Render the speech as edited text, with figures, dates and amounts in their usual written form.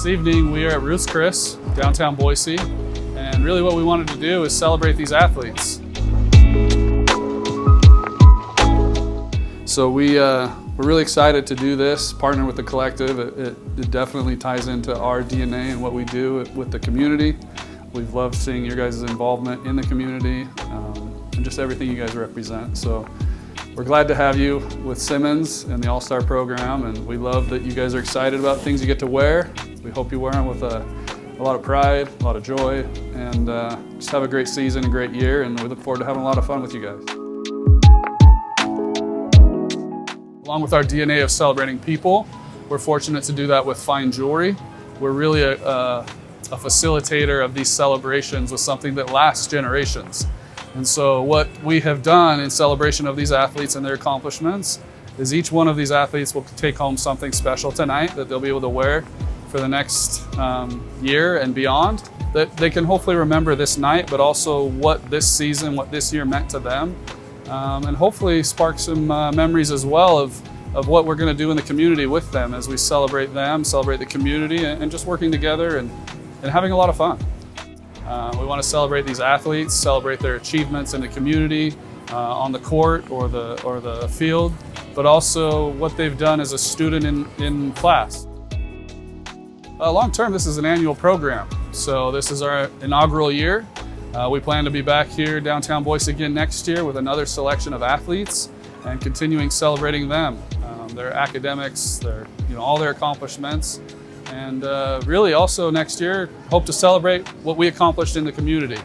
This evening we are at Ruth's Chris, downtown Boise, and really what we wanted to do is celebrate these athletes. So we're really excited to do this, partner with the collective. It definitely ties into our DNA and what we do with the community. We've loved seeing your guys' involvement in the community and just everything you guys represent. So we're glad to have you with Simmons and the All-Star program, and we love that you guys are excited about things you get to wear. We hope you wear them with a lot of pride, a lot of joy, and just have a great season, a great year, and we look forward to having a lot of fun with you guys. Along with our DNA of celebrating people, we're fortunate to do that with fine jewelry. We're really a facilitator of these celebrations with something that lasts generations. And so what we have done in celebration of these athletes and their accomplishments is each one of these athletes will take home something special tonight that they'll be able to wear for the next year and beyond, that they can hopefully remember this night, but also what this season, what this year meant to them, and hopefully spark some memories as well of what we're going to do in the community with them as we celebrate them, celebrate the community, and just working together and having a lot of fun. We want to celebrate these athletes, celebrate their achievements in the community, on the court or the field, but also what they've done as a student in class. Long term, this is an annual program. So this is our inaugural year. We plan to be back here downtown Boise again next year with another selection of athletes and continuing celebrating them, their academics, all their accomplishments. And really also next year, hope to celebrate what we accomplished in the community.